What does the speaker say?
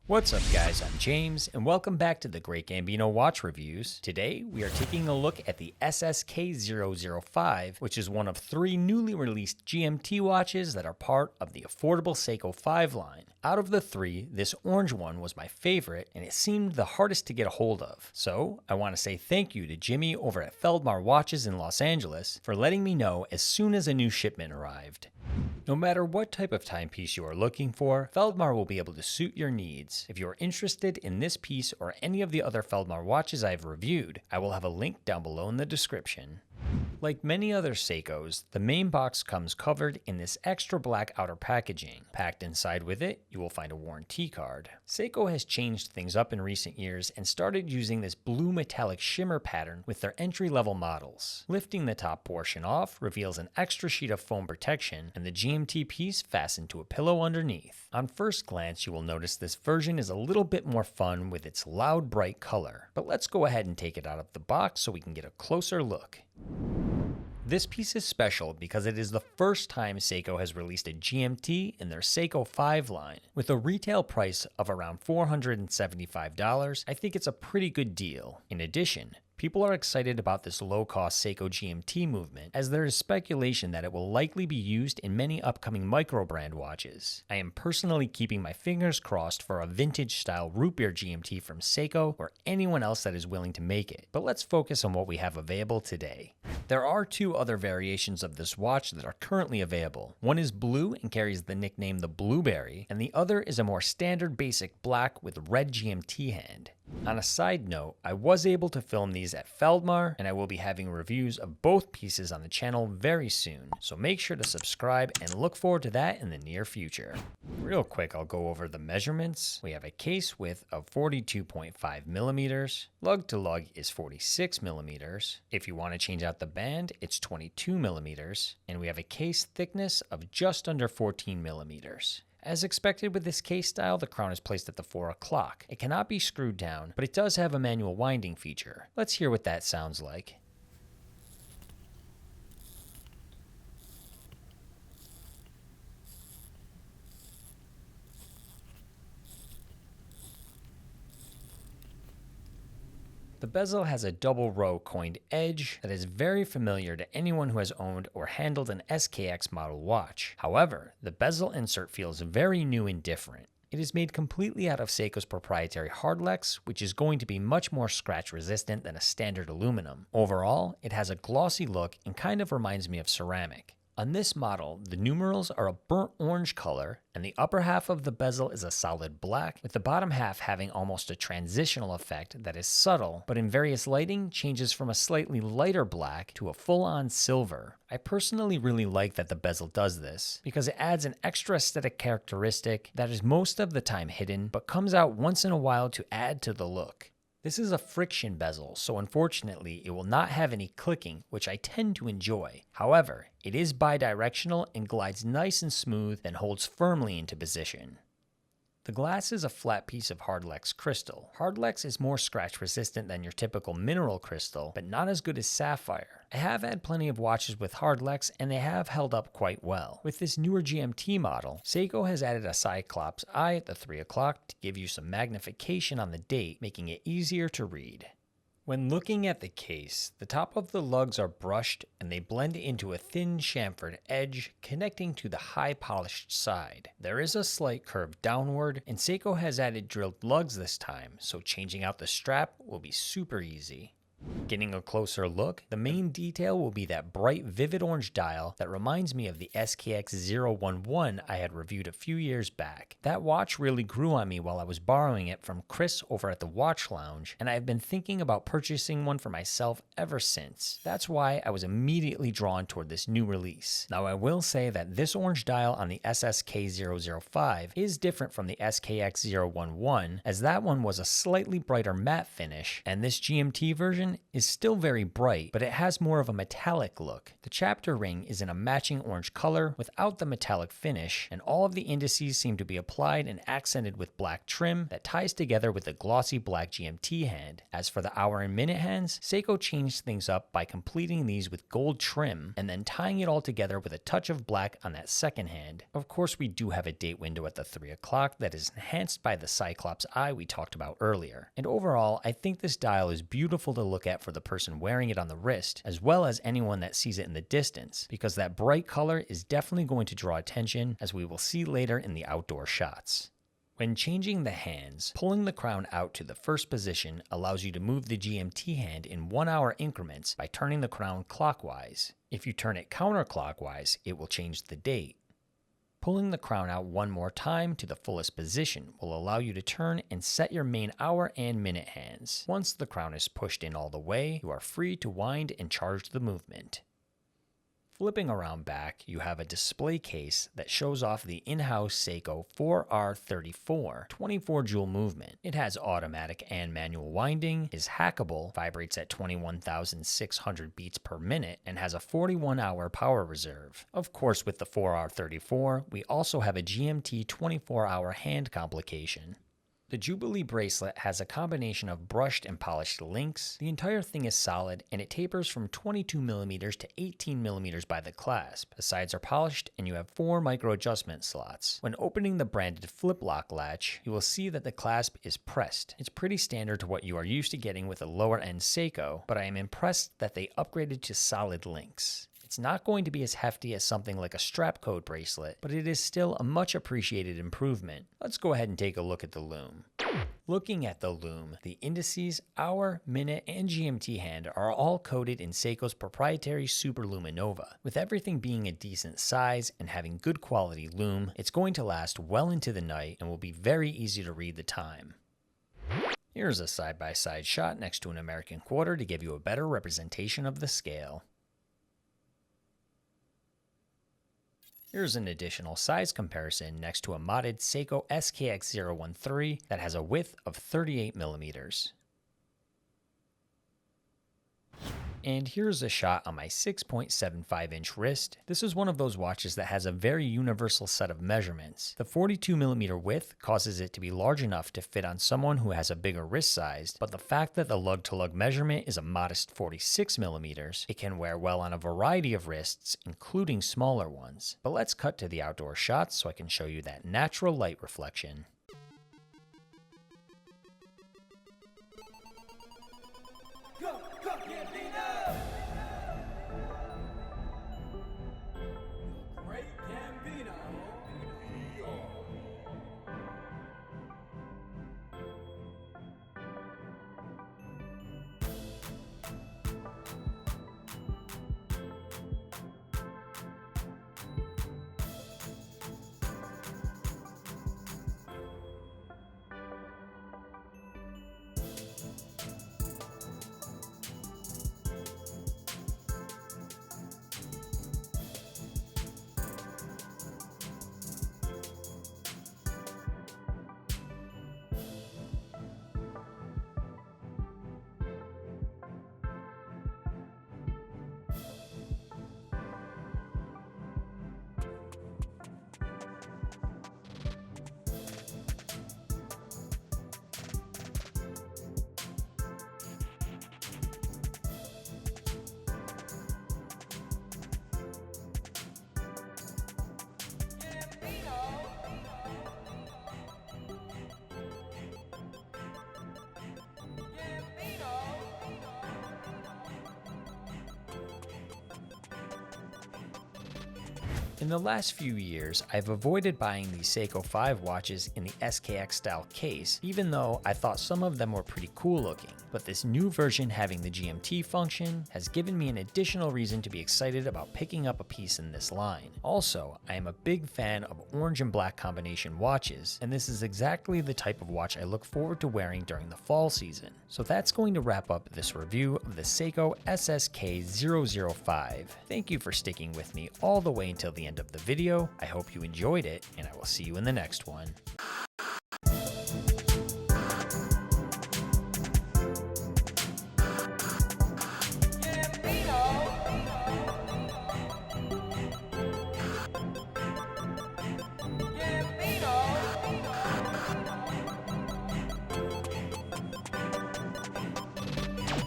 What's up guys, I'm James, and welcome back to the Great Gambino Watch Reviews. Today, we are taking a look at the SSK005, which is one of 3 newly released GMT watches that are part of the affordable Seiko 5 line. Out of the 3, this orange one was my favorite, and it seemed the hardest to get a hold of. So, I want to say thank you to Jimmy over at Feldmar Watches in Los Angeles for letting me know as soon as a new shipment arrived. No matter what type of timepiece you are looking for, Feldmar will be able to suit your needs. If you are interested in this piece or any of the other Feldmar watches I've reviewed, I will have a link down below in the description. Like many other Seikos, the main box comes covered in this extra black outer packaging. Packed inside with it, you will find a warranty card. Seiko has changed things up in recent years and started using this blue metallic shimmer pattern with their entry-level models. Lifting the top portion off reveals an extra sheet of foam protection and the GMT piece fastened to a pillow underneath. On first glance, you will notice this version is a little bit more fun with its loud, bright color. But let's go ahead and take it out of the box so we can get a closer look. This piece is special because it is the first time Seiko has released a GMT in their Seiko 5 line. With a retail price of around $475, I think it's a pretty good deal. In addition, people are excited about this low-cost Seiko GMT movement, as there is speculation that it will likely be used in many upcoming micro-brand watches. I am personally keeping my fingers crossed for a vintage-style root beer GMT from Seiko or anyone else that is willing to make it, but let's focus on what we have available today. There are 2 other variations of this watch that are currently available. One is blue and carries the nickname the Blueberry, and the other is a more standard basic black with red GMT hand. On a side note, I was able to film these at Feldmar, and I will be having reviews of both pieces on the channel very soon, so make sure to subscribe and look forward to that in the near future. Real quick, I'll go over the measurements. We have a case width of 42.5 millimeters. Lug to lug is 46 millimeters. If you want to change out the band, it's 22 millimeters. And we have a case thickness of just under 14 millimeters. As expected with this case style, the crown is placed at the 4 o'clock. It cannot be screwed down, but it does have a manual winding feature. Let's hear what that sounds like. The bezel has a double row coined edge that is very familiar to anyone who has owned or handled an SKX model watch. However, the bezel insert feels very new and different. It is made completely out of Seiko's proprietary Hardlex, which is going to be much more scratch resistant than a standard aluminum. Overall, it has a glossy look and kind of reminds me of ceramic. On this model, the numerals are a burnt orange color, and the upper half of the bezel is a solid black, with the bottom half having almost a transitional effect that is subtle, but in various lighting changes from a slightly lighter black to a full-on silver. I personally really like that the bezel does this, because it adds an extra aesthetic characteristic that is most of the time hidden, but comes out once in a while to add to the look. This is a friction bezel, so unfortunately it will not have any clicking, which I tend to enjoy. However, it is bidirectional and glides nice and smooth, then holds firmly into position. The glass is a flat piece of Hardlex crystal. Hardlex is more scratch resistant than your typical mineral crystal, but not as good as sapphire. I have had plenty of watches with Hardlex and they have held up quite well. With this newer GMT model, Seiko has added a Cyclops eye at the 3 o'clock to give you some magnification on the date, making it easier to read. When looking at the case, the top of the lugs are brushed and they blend into a thin chamfered edge connecting to the high polished side. There is a slight curve downward, and Seiko has added drilled lugs this time, so changing out the strap will be super easy. Getting a closer look, the main detail will be that bright vivid orange dial that reminds me of the SKX011 I had reviewed a few years back. That watch really grew on me while I was borrowing it from Chris over at the Watch Lounge, and I have been thinking about purchasing one for myself ever since. That's why I was immediately drawn toward this new release. Now I will say that this orange dial on the SSK005 is different from the SKX011, as that one was a slightly brighter matte finish, and this GMT version one is still very bright, but it has more of a metallic look. The chapter ring is in a matching orange color without the metallic finish, and all of the indices seem to be applied and accented with black trim that ties together with the glossy black GMT hand. As for the hour and minute hands, Seiko changed things up by completing these with gold trim and then tying it all together with a touch of black on that second hand. Of course, we do have a date window at the 3 o'clock that is enhanced by the Cyclops eye we talked about earlier. And overall, I think this dial is beautiful to look at for the person wearing it on the wrist, as well as anyone that sees it in the distance, because that bright color is definitely going to draw attention, as we will see later in the outdoor shots. When changing the hands, pulling the crown out to the first position allows you to move the GMT hand in 1 hour increments by turning the crown clockwise. If you turn it counterclockwise, it will change the date. Pulling the crown out one more time to the fullest position will allow you to turn and set your main hour and minute hands. Once the crown is pushed in all the way, you are free to wind and charge the movement. Flipping around back, you have a display case that shows off the in-house Seiko 4R34 24 jewel movement. It has automatic and manual winding, is hackable, vibrates at 21,600 beats per minute, and has a 41-hour power reserve. Of course, with the 4R34, we also have a GMT 24-hour hand complication. The Jubilee bracelet has a combination of brushed and polished links. The entire thing is solid, and it tapers from 22mm to 18mm by the clasp. The sides are polished, and you have 4 micro adjustment slots. When opening the branded flip lock latch, you will see that the clasp is pressed. It's pretty standard to what you are used to getting with a lower end Seiko, but I am impressed that they upgraded to solid links. It's not going to be as hefty as something like a strap code bracelet, but it is still a much appreciated improvement. Let's go ahead and take a look at the Lume. Looking at the Lume, the indices, hour, minute, and GMT hand are all coated in Seiko's proprietary Super Luminova. With everything being a decent size and having good quality Lume, it's going to last well into the night and will be very easy to read the time. Here's a side-by-side shot next to an American quarter to give you a better representation of the scale. Here's an additional size comparison next to a modded Seiko SKX013 that has a width of 38mm. And here's a shot on my 6.75-inch wrist. This is one of those watches that has a very universal set of measurements. The 42mm width causes it to be large enough to fit on someone who has a bigger wrist size, but the fact that the lug-to-lug measurement is a modest 46mm, it can wear well on a variety of wrists, including smaller ones. But let's cut to the outdoor shots so I can show you that natural light reflection. In the last few years, I've avoided buying the Seiko 5 watches in the SKX style case, even though I thought some of them were pretty cool looking. But this new version having the GMT function has given me an additional reason to be excited about picking up a piece in this line. Also, I am a big fan of orange and black combination watches, and this is exactly the type of watch I look forward to wearing during the fall season. So that's going to wrap up this review of the Seiko SSK005. Thank you for sticking with me all the way until the end of the video. I hope you enjoyed it, and I will see you in the next one.